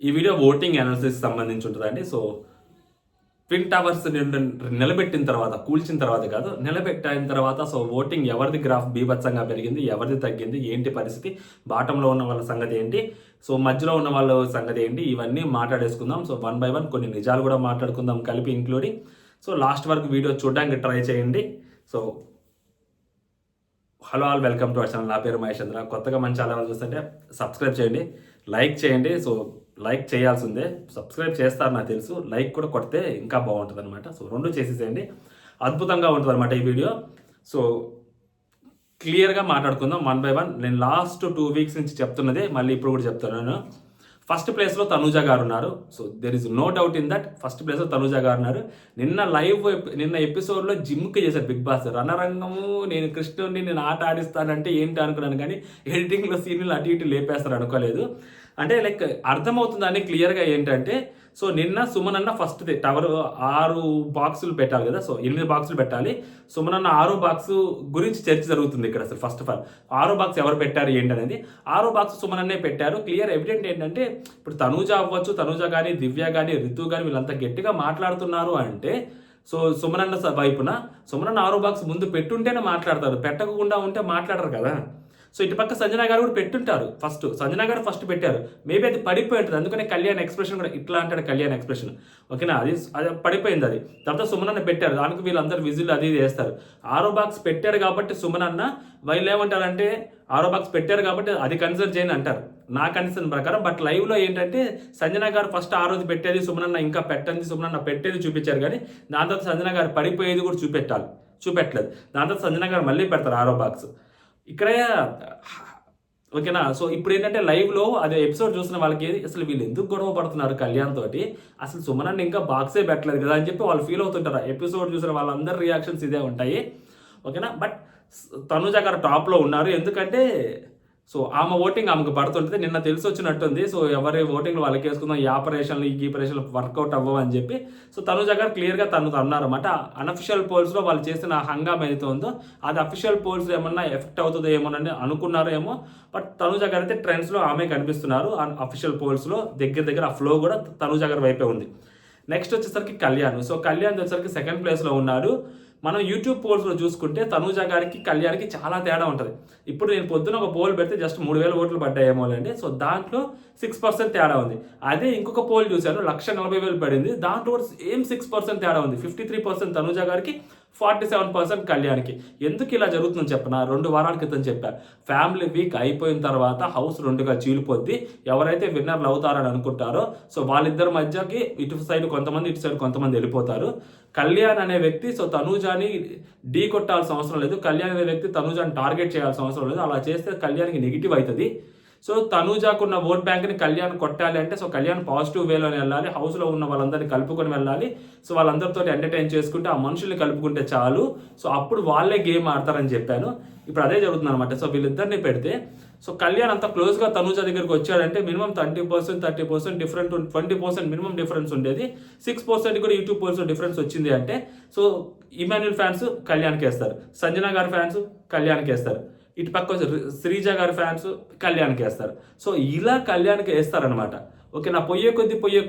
ఈ video voting analysis సంబంధించి ఉంటుందండి. సో ట్విన్ టవర్స్ నిలబెట్టిన తర్వాత, కూల్చిన తర్వాత కాదు, నిలబెట్టిన తర్వాత సో ఓటింగ్ ఎవరిది గ్రాఫ్ బీభత్సంగా పెరిగింది, ఎవరిది తగ్గింది, ఏంటి పరిస్థితి, బాటంలో ఉన్న వాళ్ళ సంగతి ఏంటి, సో మధ్యలో ఉన్న వాళ్ళ సంగతి ఏంటి, ఇవన్నీ మాట్లాడేసుకుందాం. సో వన్ బై వన్ కొన్ని నిజాలు కూడా మాట్లాడుకుందాం కలిపి ఇంక్లూడింగ్. సో లాస్ట్ వరకు వీడియో చూడడానికి ట్రై చేయండి. So hello all, welcome to our channel. నా పేరు మహేష్ చంద్ర. కొత్తగా మన ఛానల్ చూస్తుంటే సబ్స్క్రైబ్ చేయండి, లైక్ చేయండి. సో లైక్ చేయాల్సిందే, సబ్స్క్రైబ్ చేస్తారు నాకు తెలుసు, లైక్ కూడా కొడితే ఇంకా బాగుంటుంది అనమాట. సో రెండు చేసేసేయండి, అద్భుతంగా ఉంటుంది అనమాట ఈ వీడియో. సో క్లియర్గా మాట్లాడుకుందాం వన్ బై వన్. నేను లాస్ట్ 2 వీక్స్ నుంచి చెప్తున్నదే మళ్ళీ ఇప్పుడు కూడా చెప్తున్నాను. ఫస్ట్ ప్లేస్లో తనూజ గారు ఉన్నారు. So there is no doubt in that. First ప్లేస్లో తనూజ గారు ఉన్నారు. నిన్న ఎపిసోడ్లో జిమ్కి చేశారు బిగ్ బాస్. రణరంగము, నేను కృష్ణుడిని నేను ఆట ఆడిస్తానంటే ఏంటి అనుకున్నాను, కానీ ఎడిటింగ్లో సీన్లు అటు ఇటు లేపేస్తారు అనుకోలేదు. అంటే లైక్ అర్థమవుతుందని క్లియర్గా ఏంటంటే, సో నిన్న సుమన్ అన్న ఫస్ట్ టవర్ 6 బాక్సులు పెట్టాలి కదా, సో 8 బాక్సులు పెట్టాలి. సుమన్ అన్న 6 బాక్స్ గురించి చర్చ జరుగుతుంది ఇక్కడ. అసలు ఫస్ట్ ఆఫ్ ఆల్ 6 బాక్స్ ఎవరు పెట్టారు ఏంటి అనేది, 6 బాక్స్ సుమన్ అన్నే పెట్టారు. క్లియర్ ఎవిడెంట్ ఏంటంటే, ఇప్పుడు తనూజ అవ్వచ్చు, తనూజ కానీ, దివ్య కానీ, రితు కానీ వీళ్ళంతా గట్టిగా మాట్లాడుతున్నారు అంటే, సో సుమనన్న వైపున సుమనన్న 6 బాక్స్ ముందు పెట్టుంటేనే మాట్లాడతారు, పెట్టకుండా ఉంటే మాట్లాడరు కదా. సో ఇటుపక్క సంజన గారు కూడా పెట్టుంటారు. సంజన గారు ఫస్ట్ పెట్టారు. మేబీ అది పడిపోయి ఉంటుంది, అందుకనే కళ్యాణ్ ఎక్స్ప్రెషన్ కూడా ఇట్లా అంటాడు, కళ్యాణ్ ఎక్స్ప్రెషన్. ఓకేనా, అది పడిపోయింది. అది తర్వాత సుమనన్న పెట్టారు, దానికి వీళ్ళందరూ విజిల్ అది చేస్తారు. 6 బాక్స్ పెట్టారు కాబట్టి సుమనన్న, వీళ్ళు ఏమంటారంటే 6 బాక్స్ పెట్టారు కాబట్టి అది కన్సిడర్ చేయని అంటారు నా కన్సర్న్ ప్రకారం. బట్ లైవ్లో ఏంటంటే సంజన గారు ఫస్ట్ ఆ రోజు పెట్టేది, సుమనన్న ఇంకా పెట్టండి, సుమనన్న పెట్టేది చూపించారు. కానీ దాని తర్వాత సంజన గారు పడిపోయేది కూడా చూపెట్టలేదు. దాని తర్వాత సంజన గారు మళ్ళీ పెడతారు 6 బాక్స్ ఇక్కడ. ఓకేనా, సో ఇప్పుడు ఏంటంటే లైవ్లో అదే ఎపిసోడ్ చూసిన వాళ్ళకి అసలు వీళ్ళు ఎందుకు గొడవ పడుతున్నారు కళ్యాణ్ తోటి, అసలు సుమనన్న ఇంకా బాక్సే పెట్టలేదు కదా అని చెప్పి వాళ్ళు ఫీల్ అవుతుంటారు. ఎపిసోడ్ చూసిన వాళ్ళందరి రియాక్షన్స్ ఇదే ఉంటాయి. ఓకేనా, బట్ తనుజ గారు టాప్లో ఉన్నారు. ఎందుకంటే సో ఆమె ఓటింగ్ ఆమెకు పడుతుంటుంది. నిన్న తెలిసి వచ్చినట్టుంది. సో ఎవరి ఓటింగ్లు వాళ్ళకి వేసుకుందాం, ఈ ఆపరేషన్లు ఈ ఆపరేషన్లు వర్కౌట్ అవ్వని చెప్పి. సో తనుజ గారు క్లియర్గా అన్నారన్నమాట. అన్అఫిషియల్ పోల్స్లో వాళ్ళు చేసిన హంగామా ఏదైతే ఉందో అది అఫిషియల్ పోల్స్ ఏమన్నా ఎఫెక్ట్ అవుతుందో ఏమోనని అనుకున్నారో ఏమో. బట్ తనుజ గారు అయితే ట్రెండ్స్లో ఆమె కనిపిస్తున్నారు. అఫిషియల్ పోల్స్లో దగ్గర ఆ ఫ్లో కూడా తనుజ గారి వైపే ఉంది. నెక్స్ట్ వచ్చేసరికి కళ్యాణ్. సో కళ్యాణ్ వచ్చేసరికి సెకండ్ ప్లేస్లో ఉన్నాడు. మనం యూట్యూబ్ పోల్స్లో చూసుకుంటే తనూజ గారికి కళ్యాణ్కి చాలా తేడా ఉంటుంది. ఇప్పుడు నేను పొద్దున ఒక పోల్ పెడితే జస్ట్ 3000 ఓట్లు పడ్డాయేమో అండి. సో దాంట్లో 6% తేడా ఉంది. అదే ఇంకొక పోల్ చూశాను, 1,40,000 పడింది, దాంట్లో కూడా సేమ్ 6% తేడా ఉంది. 53% తనూజ గారికి, 47% కళ్యాణ్కి. ఎందుకు ఇలా జరుగుతుందని చెప్పిన 2 వారాల క్రితం చెప్పా. ఫ్యామిలీ వీక్ అయిపోయిన తర్వాత హౌస్ 2గా చీలిపోద్ది. ఎవరైతే విన్నర్లు అవుతారని అనుకుంటారో సో వాళ్ళిద్దరి మధ్యకి ఇటు సైడ్ కొంతమంది, ఇటు సైడ్ కొంతమంది వెళ్ళిపోతారు. కళ్యాణ్ అనే వ్యక్తి సో తనూజాని ఢీ కొట్టాల్సిన అవసరం లేదు. కళ్యాణ్ అనే వ్యక్తి తనూజాని టార్గెట్ చేయాల్సిన అవసరం లేదు. అలా చేస్తే కళ్యాణ్కి నెగిటివ్ అవుతుంది. సో తనూజాకున్న ఓట్ బ్యాంక్ని కళ్యాణ్ కొట్టాలి అంటే సో కళ్యాణ్ పాజిటివ్ వేలోనే వెళ్ళాలి. హౌస్లో ఉన్న వాళ్ళందరినీ కలుపుకొని వెళ్ళాలి. సో వాళ్ళందరితో ఎంటర్టైన్ చేసుకుంటే ఆ మనుషుల్ని కలుపుకుంటే చాలు. సో అప్పుడు వాళ్ళే గేమ్ ఆడతారని చెప్పాను. ఇప్పుడు అదే జరుగుతుంది అనమాట. సో వీళ్ళిద్దరిని పెడితే సో కళ్యాణ్ అంత క్లోజ్గా తనూజ దగ్గరికి వచ్చాడంటే మినిమం 30% డిఫరెంట్, 20% మినిమం డిఫరెన్స్ ఉండేది. 6% కూడా యూట్యూబ్ పోల్స్లో డిఫరెన్స్ వచ్చింది అంటే సో ఇమాన్యుల్ ఫ్యాన్స్ కళ్యాణ్కి వేస్తారు, సంజన గారి ఫ్యాన్స్ కళ్యాణ్కి వేస్తారు, ఇటు పక్క శ్రీజ గారి ఫ్యాన్స్ కళ్యాణ్కి వేస్తారు. సో ఇలా కళ్యాణ్కి వేస్తారనమాట. ఓకే, నా పొయ్యే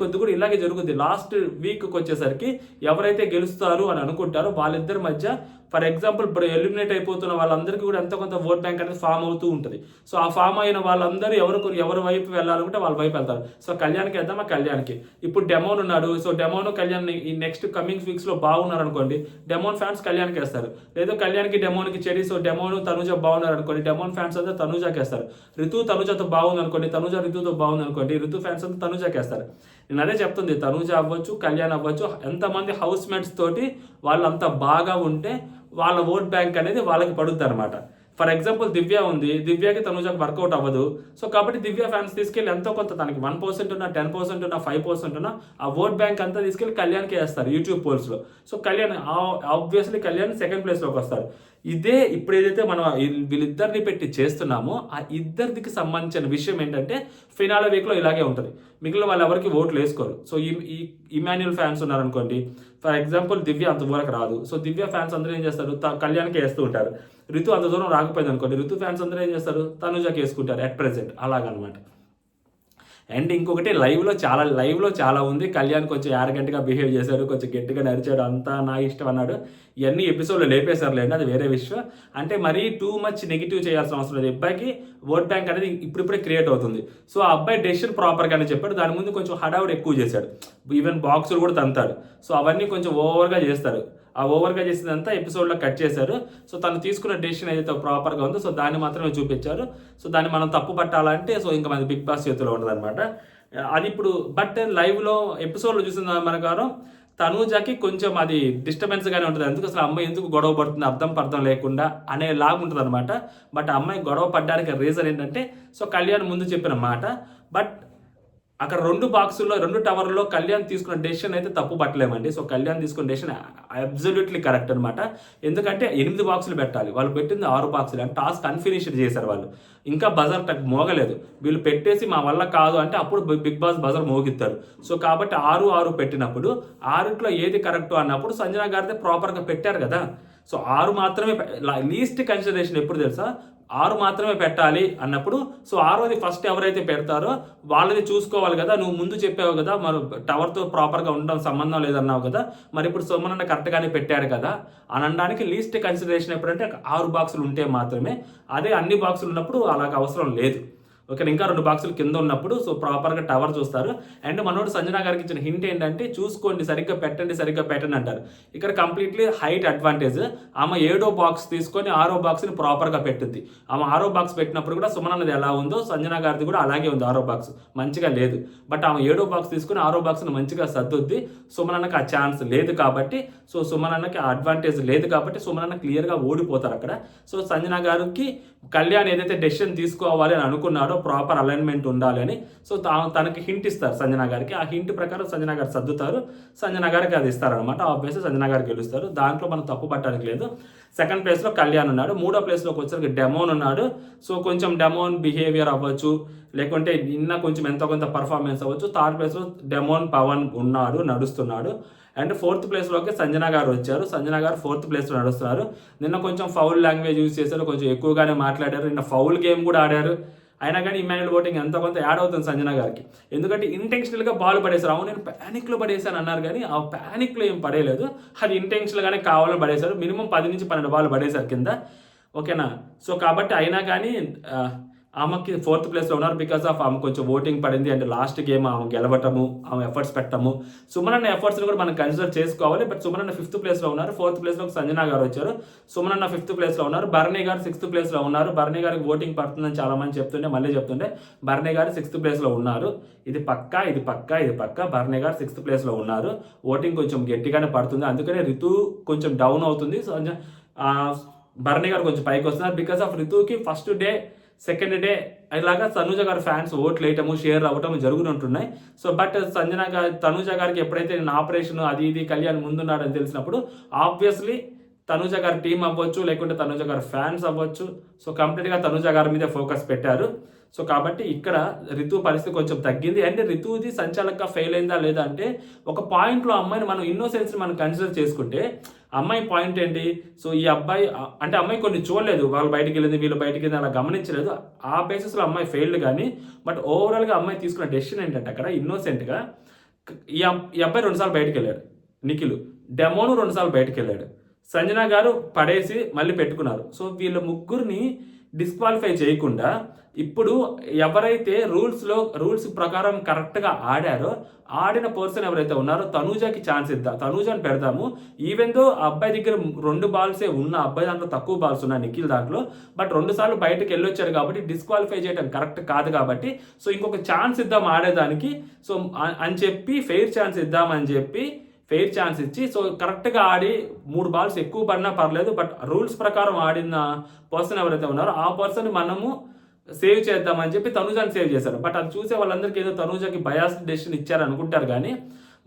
కొద్ది కూడా ఇలాగే జరుగుతుంది. లాస్ట్ వీక్కి వచ్చేసరికి ఎవరైతే గెలుస్తారు అని అనుకుంటారో వాళ్ళిద్దరి మధ్య, ఫర్ ఎగ్జాంపుల్ ఇప్పుడు ఎలిమినేట్ అయిపోతున్న వాళ్ళందరికీ కూడా ఎంతో కొంత ఓట్ బ్యాంక్ అనేది ఫామ్ అవుతూ ఉంటుంది. సో ఆ ఫామ్ అయిన వాళ్ళందరూ ఎవరి వైపు వెళ్ళాలనుకుంటే వాళ్ళ వైపు వెళ్తారు. సో కళ్యాణ్కి వేద్దామా, కళ్యాణ్కి. ఇప్పుడు డెమోన్ ఉన్నాడు. సో డెమోన్ కళ్యాణ్ ఈ నెక్స్ట్ కమింగ్ వీక్స్లో బాగున్నారు అనుకోండి, డెమోన్ ఫ్యాన్స్ కళ్యాణ్కి వేస్తారు. లేదా కళ్యాణ్కి డెమోన్కి చెడి, సో డెమోన్ తనూజ బాగున్నారు అనుకోండి, డెమోన్ ఫ్యాన్స్ అంతా తనూజాకి వేస్తారు. రితు తనూజతో బాగుంది అనుకోండి, తనూజ రితుతో బాగుంది అనుకోండి, రితు ఫ్యాన్స్ అంతా తనూజాకి వేస్తారు. నేను అదే చెప్తుంది, తనూజ అవ్వచ్చు, కళ్యాణ్ అవ్వచ్చు, ఎంతమంది హౌస్ మేట్స్ తోటి వాళ్ళంతా బాగా ఉంటే వాళ్ళ ఓట్ బ్యాంక్ అనేది వాళ్ళకి పడుద్ది అనమాట. ఫర్ ఎగ్జాంపుల్ దివ్య ఉంది, దివ్యకి తనూజకి వర్కౌట్ అవ్వదు. సో కాబట్టి దివ్య ఫ్యాన్స్ తీసుకెళ్ళి ఎంతో కొంత తనకి 1% ఉన్నా, 10% ఉన్నా, 5% ఉన్నా ఆ ఓట్ బ్యాంక్ అంతా తీసుకెళ్ళి కళ్యాణ్కి వేస్తారు యూట్యూబ్ పోల్స్లో. So Kalyan obviously Kalyan second ప్లేస్లోకి వస్తారు. ఇదే ఇప్పుడు ఏదైతే మనం వీళ్ళిద్దరిని పెట్టి చేస్తున్నామో ఆ ఇద్దరికి సంబంధించిన విషయం ఏంటంటే ఫినాలే వీక్లో ఇలాగే ఉంటుంది. మిగిలిన వాళ్ళు ఎవరికి ఓట్లు వేసుకోరు. సో ఈ ఇమాన్యుల్ ఫ్యాన్స్ ఉన్నారనుకోండి, ఫర్ ఎగ్జాంపుల్ దివ్య అంత దూరకు రాదు. సో దివ్య ఫ్యాన్స్ అందరూ ఏం చేస్తారు, కళ్యాణ్కి వేస్తూ ఉంటారు. రితు అంత దూరం రాకపోయింది అనుకోండి, రితు ఫ్యాన్స్ అందరూ ఏం చేస్తారు, తనుజకి వేసుకుంటారు అట్ ప్రెసెంట్. అలాగనమాట. అండ్ ఇంకొకటి లైవ్లో చాలా ఉంది. కళ్యాణ్ కొంచెం యారగెంట్గా బిహేవ్ చేశాడు, కొంచెం గట్టిగా నరిచాడు, అంతా నా ఇష్టం అన్నాడు. ఇవన్నీ ఎపిసోడ్లో లేపేశారులేండి, అది వేరే విషయం. అంటే మరీ టూ మచ్ నెగిటివ్ చేయాల్సిన అవసరం లేదు. అబ్బాయికి ఓట్ బ్యాంక్ అనేది ఇప్పుడిప్పుడే క్రియేట్ అవుతుంది. సో ఆ అబ్బాయి డెసిషన్ ప్రాపర్గానే చెప్పాడు. దాని ముందు కొంచెం హడావుడు ఎక్కువ చేశాడు, ఈవెన్ బాక్సులు కూడా తంతాడు. సో అవన్నీ కొంచెం ఓవర్గా చేస్తారు. ఆ ఓవర్గా చేసిందంతా ఎపిసోడ్లో కట్ చేశారు. సో తను తీసుకున్న డెసిషన్ ఏదైతే ప్రాపర్గా ఉందో సో దాన్ని మాత్రమే చూపించారు. సో దాన్ని మనం తప్పు పట్టాలంటే సో ఇంకా మన బిగ్ బాస్ చేతిలో ఉండదన్నమాట. అది ఇప్పుడు బట్ లైవ్లో ఎపిసోడ్లో చూసిన ప్రకారం తనూజకి కొంచెం అది డిస్టర్బెన్స్గానే ఉంటుంది. అందుకు అసలు అమ్మాయి ఎందుకు గొడవ పడుతుంది అర్థం లేకుండా అనేలాగా ఉంటుంది అనమాట. బట్ ఆ అమ్మాయి గొడవ పడ్డానికి రీజన్ ఏంటంటే సో కళ్యాణ్ ముందు చెప్పిన మాట. బట్ అక్కడ 2 బాక్సుల్లో 2 టవర్లో కళ్యాణ్ తీసుకున్న డెసిషన్ అయితే తప్పు పట్టలేమండి. సో కళ్యాణ్ తీసుకున్న డెసిషన్ అబ్సల్యూట్లీ కరెక్ట్ అనమాట. ఎందుకంటే 8 బాక్సులు పెట్టాలి, వాళ్ళు పెట్టింది 6 బాక్సులు. అంటే టాస్క్ అన్ఫినిష్డ్ చేశారు వాళ్ళు. ఇంకా బజర్ మోగలేదు, వీళ్ళు పెట్టేసి మా వల్ల కాదు అంటే అప్పుడు బిగ్ బాస్ బజర్ మోగిస్తారు. సో కాబట్టి 6 పెట్టినప్పుడు 6లో ఏది కరెక్ట్ అన్నప్పుడు సంజన గారితే ప్రాపర్గా పెట్టారు కదా. సో 6 మాత్రమే లీస్ట్ కన్సిడరేషన్ ఎప్పుడు తెలుసా, 6 మాత్రమే పెట్టాలి అన్నప్పుడు సో 6వది ఫస్ట్ ఎవరైతే పెడతారో వాళ్ళది చూసుకోవాలి కదా. నువ్వు ముందు చెప్పావు కదా, మరి టవర్తో ప్రాపర్గా ఉండడం సంబంధం లేదన్నావు కదా, మరి ఇప్పుడు సోమనన్న కరెక్ట్గానే పెట్టాడు కదా అని అనడానికి లీస్ట్ కన్సిడరేషన్ ఎప్పుడంటే 6 బాక్సులు ఉంటే మాత్రమే. అదే అన్ని బాక్సులు ఉన్నప్పుడు అలాగ అవసరం లేదు. ఓకే, ఇంకా 2 బాక్సులు కింద ఉన్నప్పుడు సో ప్రాపర్గా టవర్ చూస్తారు. అండ్ మనోడు సంజన గారికి ఇచ్చిన హింట్ ఏంటంటే చూసుకోండి, సరిగ్గా పెట్టండి అంటారు. ఇక్కడ కంప్లీట్లీ హైట్ అడ్వాంటేజ్. ఆమె 7వ బాక్స్ తీసుకొని 6వ బాక్స్ని ప్రాపర్గా పెట్టింది. ఆమె 6వ బాక్స్ పెట్టినప్పుడు కూడా సుమన్ అన్నది ఎలా ఉందో సంజన గారిది కూడా అలాగే ఉంది. 6వ బాక్స్ మంచిగా లేదు, బట్ ఆమె 7వ బాక్స్ తీసుకొని 6వ బాక్స్ని మంచిగా సర్దుద్ది. సుమన్ అన్నకి ఆ ఛాన్స్ లేదు కాబట్టి, సో సుమన్ అన్నకి ఆ అడ్వాంటేజ్ లేదు కాబట్టి సుమన్ అన్న క్లియర్గా ఓడిపోతారు అక్కడ. సో సంజన గారికి కళ్యాణ్ ఏదైతే డెసిషన్ తీసుకోవాలి అని అనుకున్నాడో ప్రాపర్ అలైన్మెంట్ ఉండాలి అని సో తనకి హింట్ ఇస్తారు సంజన గారికి. ఆ హింట్ ప్రకారం సంజన గారు సర్దుతారు, సంజన గారికి అది ఇస్తారనమాట. ఆబ్వియస్లీ సంజన గారు గెలుస్తారు, దాంట్లో మనం తప్పు పట్టడానికి లేదు. సెకండ్ ప్లేస్లో కళ్యాణ్ ఉన్నాడు. 3వ ప్లేస్లోకి వచ్చేసరికి డెమోన్ ఉన్నాడు. సో కొంచెం డెమోన్ బిహేవియర్ అవ్వచ్చు, లేకుంటే నిన్న కొంచెం ఎంతో కొంత పర్ఫార్మెన్స్ అవ్వచ్చు. 3rd ప్లేస్లో డెమోన్ పవన్ ఉన్నాడు, నడుస్తున్నాడు. అండ్ 4th ప్లేస్లోకి సంజన గారు వచ్చారు. సంజన గారు 4th ప్లేస్లో నడుస్తున్నారు. నిన్న కొంచెం ఫౌల్ లాంగ్వేజ్ యూజ్ చేశారు, కొంచెం ఎక్కువగానే మాట్లాడారు. నిన్న ఫౌల్ గేమ్ కూడా ఆడారు. అయినా కానీ ఇమాన్యుల్ ఓటింగ్ ఎంతో కొంత యాడ్ అవుతుంది సంజన గారికి. ఎందుకంటే ఇంటెన్షనల్గా బాల్ పడేశారు. అవును నేను ప్యానిక్లో పడేశాను అన్నారు, కానీ ఆ ప్యానిక్లో ఏం పడేయలేదు, అది ఇంటెన్షనల్గానే కావాలని పడేశారు. మినిమం 10 నుంచి 12 బాల్ పడేశారు కింద. ఓకేనా. సో కాబట్టి అయినా కానీ ఆమెకి 4th ప్లేస్లో ఉన్నారు. బికాస్ ఆఫ్ ఆమె కొంచెం ఓటింగ్ పడింది. అండ్ లాస్ట్ గేమ్ ఆమె గెలవటము, ఆమె ఎఫర్ట్స్ పెట్టము, సుమన్ అన్న ఎఫర్ట్స్ని కూడా మనం కన్సిడర్ చేసుకోవాలి. బట్ సుమన్ అన్న 5th ప్లేస్లో ఉన్నారు. 4th ప్లేస్లో సంజన గారు వచ్చారు. సుమన్ అన్న 5th ప్లేస్లో ఉన్నారు. భరణి గారు 6th ప్లేస్లో ఉన్నారు. భరణి గారికి ఓటింగ్ పడుతుందని చాలా మంది చెప్తుంటే భరణి గారు 6th ప్లేస్లో ఉన్నారు. ఇది పక్కా భరణి గారు 6th ప్లేస్లో ఉన్నారు. ఓటింగ్ కొంచెం గట్టిగానే పడుతుంది, అందుకనే రితు కొంచెం డౌన్ అవుతుంది. భరణి గారు కొంచెం పైకి వస్తున్నారు. బికాస్ ఆఫ్ రితుకి ఫస్ట్ డే సెకండ్ డే ఇలాగా తనూజ గారి ఫ్యాన్స్ ఓట్లు వేయటము, షేర్ అవ్వటము జరుగుతుంటున్నాయి. సో బట్ తనూజ గారికి ఎప్పుడైతే నేను ఆపరేషన్ అది ఇది కళ్యాణ్ ముందున్నాడని తెలిసినప్పుడు ఆబ్వియస్లీ తనూజ గారి టీం అవ్వచ్చు, లేకుంటే తనూజ గారి ఫ్యాన్స్ అవ్వచ్చు, సో కంప్లీట్గా తనూజ గారి మీద ఫోకస్ పెట్టారు. సో కాబట్టి ఇక్కడ రితు పరిస్థితి కొంచెం తగ్గింది. అండ్ రితుది సంచాలకంగా ఫెయిల్ అయిందా లేదా అంటే ఒక పాయింట్లో అమ్మాయిని మనం ఇన్నోసెన్స్ని మనం కన్సిడర్ చేసుకుంటే అమ్మాయి పాయింట్ ఏంటి, సో ఈ అబ్బాయి అంటే అమ్మాయి కొన్ని చూడలేదు, వాళ్ళు బయటికి వెళ్ళింది వీళ్ళు బయటికి వెళ్ళింది అలా గమనించలేదు. ఆ బేసిస్లో అమ్మాయి ఫెయిల్డ్. కానీ బట్ ఓవరాల్గా అమ్మాయి తీసుకున్న డెసిషన్ ఏంటంటే అక్కడ ఇన్నోసెంట్గా ఈ అబ్బాయి 2 సార్లు బయటికి వెళ్ళాడు, నిఖిల్. డెమోను 2 సార్లు బయటికి వెళ్ళాడు. సంజన గారు పడేసి మళ్ళీ పెట్టుకున్నారు. సో వీళ్ళ ముగ్గురిని డిస్క్వాలిఫై చేయకుండా ఇప్పుడు ఎవరైతే రూల్స్ ప్రకారం కరెక్ట్గా ఆడారో ఆడిన పర్సన్ ఎవరైతే ఉన్నారో తనూజకి ఛాన్స్ ఇద్దాం, తనూజని పెడదాము. ఈవెన్ దో ఆ అబ్బాయి దగ్గర 2 బాల్సే ఉన్న, అబ్బాయి దాంట్లో తక్కువ బాల్స్ ఉన్నాయి నిఖిల్ దాంట్లో, బట్ 2 సార్లు బయటకు వెళ్ళొచ్చారు కాబట్టి డిస్క్వాలిఫై చేయడం కరెక్ట్ కాదు కాబట్టి సో ఇంకొక ఛాన్స్ ఇద్దాం ఆడేదానికి, సో అని చెప్పి ఫెయిర్ ఛాన్స్ ఇచ్చి సో కరెక్ట్గా ఆడి 3 బాల్స్ ఎక్కువ పడినా పర్లేదు, బట్ రూల్స్ ప్రకారం ఆడిన పర్సన్ ఎవరైతే ఉన్నారో ఆ పర్సన్ మనము సేవ్ చేద్దామని చెప్పి తనూజాని సేవ్ చేశారు. బట్ అది చూసే వాళ్ళందరికీ ఏదో తనూజకి బయాస్డ్ డెసిషన్ ఇచ్చారు అనుకుంటారు. కానీ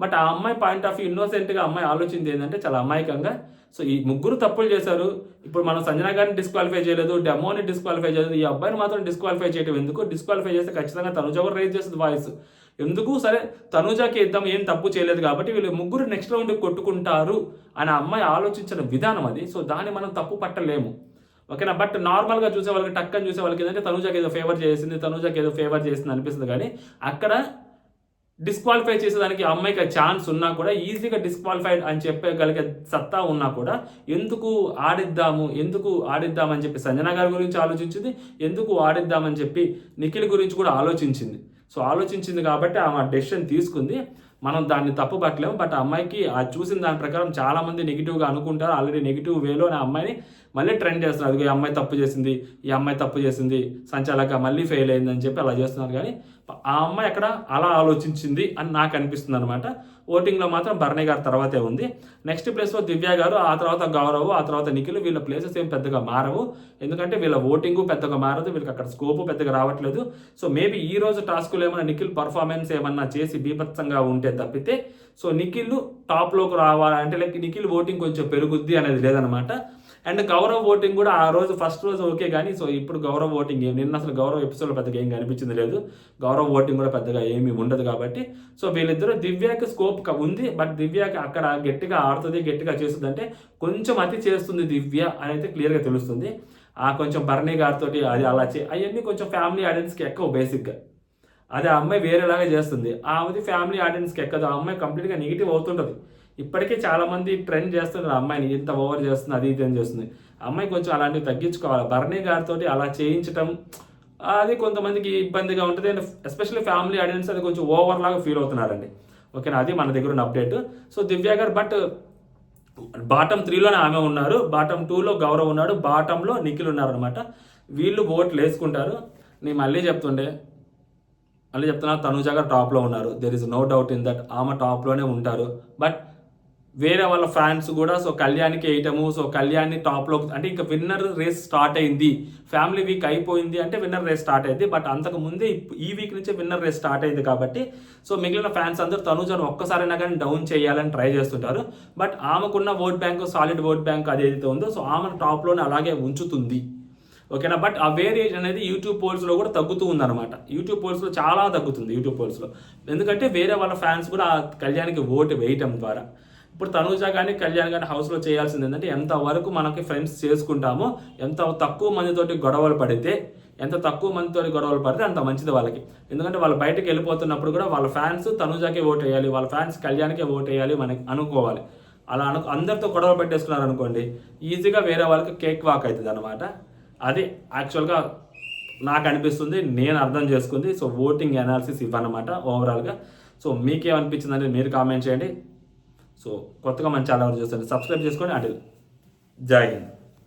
బట్ ఆ అమ్మాయి పాయింట్ ఆఫ్ వ్యూ ఇన్నోసెంట్గా అమ్మాయి ఆలోచించింది ఏంటంటే చాలా అమాయకంగా సో ఈ ముగ్గురు తప్పులు చేశారు. ఇప్పుడు మనం సంజన గారిని డిస్క్వాలిఫై చేయలేదు, డెమోని డిస్క్వాలిఫై చేయలేదు, ఈ అబ్బాయిని మాత్రం డిస్క్వాలిఫై చేయడం ఎందుకు? డిస్క్వాలిఫై చేస్తే ఖచ్చితంగా తనూజ కూడా రేజ్ చేస్తుంది వాయిస్. ఎందుకు సరే తనూజకి ఇద్దాం, ఏం తప్పు చేయలేదు కాబట్టి వీళ్ళు ముగ్గురు నెక్స్ట్ రౌండ్ కొట్టుకుంటారు అని అమ్మాయి ఆలోచించిన విధానం అది. సో దాన్ని మనం తప్పు పట్టలేము. ఓకేనా. బట్ నార్మల్గా చూసే వాళ్ళకి టక్కని చూసే వాళ్ళకి ఏంటంటే తనుజాకి ఏదో ఫేవర్ చేసింది అనిపిస్తుంది, కానీ అక్కడ డిస్క్వాలిఫై చేసేదానికి అమ్మాయికి ఛాన్స్ ఉన్నా కూడా ఈజీగా డిస్క్వాలిఫైడ్ అని చెప్పగలిగే సత్తా ఉన్నా కూడా ఎందుకు ఆడిద్దామని చెప్పి సంజన గారి గురించి ఆలోచించింది, ఎందుకు ఆడిద్దామని చెప్పి నిఖిల్ గురించి కూడా ఆలోచించింది. సో ఆలోచించింది కాబట్టి ఆమె డెసిషన్ తీసుకుంది. మనం దాన్ని తప్పు పట్టలేము. బట్ అమ్మాయికి అది చూసిన దాని ప్రకారం చాలామంది నెగిటివ్గా అనుకుంటారు. ఆల్రెడీ నెగిటివ్ వేలో ఆ అమ్మాయిని మళ్ళీ ట్రెండ్ చేస్తున్నారు. అది ఈ అమ్మాయి తప్పు చేసింది, సంచాలక మళ్ళీ ఫెయిల్ అయిందని చెప్పి అలా చేస్తున్నారు. కానీ ఆ అమ్మాయి అక్కడ అలా ఆలోచించింది అని నాకు అనిపిస్తుంది అనమాట. ఓటింగ్లో మాత్రం భరణి గారు తర్వాతే ఉంది. నెక్స్ట్ ప్లేస్లో దివ్య గారు, ఆ తర్వాత గౌరవ్, ఆ తర్వాత నిఖిల్. వీళ్ళ ప్లేసెస్ ఏం పెద్దగా మారవు, ఎందుకంటే వీళ్ళ ఓటింగు పెద్దగా మారదు, వీళ్ళకి అక్కడ స్కోపు పెద్దగా రావట్లేదు. సో మేబీ ఈ రోజు టాస్క్లో ఏమైనా నిఖిల్ పర్ఫార్మెన్స్ ఏమన్నా చేసి బీభత్సంగా ఉంటే తప్పితే సో నిఖిల్ టాప్లోకి రావాలంటే లైక్ నిఖిల్ ఓటింగ్ కొంచెం పెరుగుద్ది అనేది లేదనమాట. అండ్ గౌరవ్ ఓటింగ్ కూడా ఆ రోజు ఫస్ట్ రోజు ఓకే, కానీ సో ఇప్పుడు గౌరవ్ ఓటింగ్ నిన్న అసలు గౌరవ్ ఎపిసోడ్లో పెద్దగా ఏం కనిపించింది లేదు. గౌరవ్ ఓటింగ్ కూడా పెద్దగా ఏమీ ఉండదు కాబట్టి సో వీళ్ళిద్దరూ దివ్యకి స్కోప్ ఉంది. బట్ దివ్యకి అక్కడ గట్టిగా ఆడుతుంది, గట్టిగా చేస్తుంది అంటే కొంచెం అతి చేస్తుంది దివ్య అనేది క్లియర్గా తెలుస్తుంది. ఆ కొంచెం భరణి గారితో అది అలా అవన్నీ కొంచెం ఫ్యామిలీ ఆడియన్స్కి ఎక్కువ బేసిక్గా. అదే ఆ అమ్మాయి వేరేలాగా చేస్తుంది, ఆమెది ఫ్యామిలీ ఆడియన్స్కి ఎక్కదు. ఆ అమ్మాయి కంప్లీట్గా నెగిటివ్ అవుతుంటుంది. ఇప్పటికే చాలామంది ట్రెండ్ చేస్తున్నారు అమ్మాయిని, ఇంత ఓవర్ చేస్తుంది, అది ఇది అని చేస్తుంది. అమ్మాయి కొంచెం అలాంటివి తగ్గించుకోవాలి. భరణి గారితో అలా చేయించడం అది కొంతమందికి ఇబ్బందిగా ఉంటుంది. అండ్ ఎస్పెషల్లీ ఫ్యామిలీ ఆడియన్స్ అది కొంచెం ఓవర్ లాగా ఫీల్ అవుతున్నారండి. ఓకేనా, అది మన దగ్గర ఉన్న అప్డేట్. సో దివ్య గారు బట్ బాటమ్ 3లోనే ఆమె ఉన్నారు, బాటమ్ 2లో గౌరవ్ ఉన్నాడు, బాటంలో నిఖిల్ ఉన్నారు అనమాట. వీళ్ళు ఓట్లు వేసుకుంటారు. నేను మళ్ళీ చెప్తున్నా, తనుజ గారు టాప్లో ఉన్నారు. There is no doubt in that, ఆమె టాప్లోనే ఉంటారు. బట్ వేరే వాళ్ళ ఫ్యాన్స్ కూడా సో కళ్యాణ్కి వేయటము, సో కళ్యాణ్ని టాప్లో అంటే ఇంకా విన్నర్ రేస్ స్టార్ట్ అయింది, ఫ్యామిలీ వీక్ అయిపోయింది అంటే విన్నర్ రేస్ స్టార్ట్ అయింది. బట్ అంతకు ముందే ఈ వీక్ నుంచే విన్నర్ రేస్ స్టార్ట్ అయింది కాబట్టి సో మిగిలిన ఫ్యాన్స్ అందరూ తనుజను ఒక్కసారైనా కానీ డౌన్ చేయాలని ట్రై చేస్తుంటారు. బట్ ఆమెకున్న vote bank, solid vote bank అదేదైతే ఉందో సో ఆమెను టాప్లోనే అలాగే ఉంచుతుంది. ఓకేనా. బట్ ఆ వేరియేషన్ అనేది యూట్యూబ్ పోల్స్లో కూడా తగ్గుతూ ఉందన్నమాట. యూట్యూబ్ పోల్స్లో చాలా తగ్గుతుంది యూట్యూబ్ పోల్స్లో, ఎందుకంటే వేరే వాళ్ళ ఫ్యాన్స్ కూడా ఆ కళ్యాణ్కి ఓటు వేయటం ద్వారా. ఇప్పుడు తనుజ కానీ కళ్యాణ్ కానీ హౌస్లో చేయాల్సింది ఏంటంటే ఎంతవరకు మనకి ఫ్రెండ్స్ చేసుకుంటామో, ఎంత తక్కువ మందితోటి గొడవలు పడితే అంత మంచిది వాళ్ళకి. ఎందుకంటే వాళ్ళు బయటకు వెళ్ళిపోతున్నప్పుడు కూడా వాళ్ళ ఫ్యాన్స్ తనుజాకే ఓటు వేయాలి, వాళ్ళ ఫ్యాన్స్ కళ్యాణ్కే ఓటు వేయాలి మనకి అనుకోవాలి. అలా అందరితో గొడవలు పెట్టేసుకున్నారు అనుకోండి, ఈజీగా వేరే వాళ్ళకి కేక్ వాక్ అవుతుంది అనమాట. అది యాక్చువల్గా నాకు అనిపిస్తుంది, నేను అర్థం చేసుకుంది. సో ఓటింగ్ అనాలిసిస్ ఇవ్వనమాట ఓవరాల్గా. సో మీకేమనిపించిందంటే మీరు కామెంట్ చేయండి. సో కొత్తగా మన ఛానల్ చూస్తుంది, సబ్స్క్రైబ్ చేసుకోండి. అంటే జై హింద్.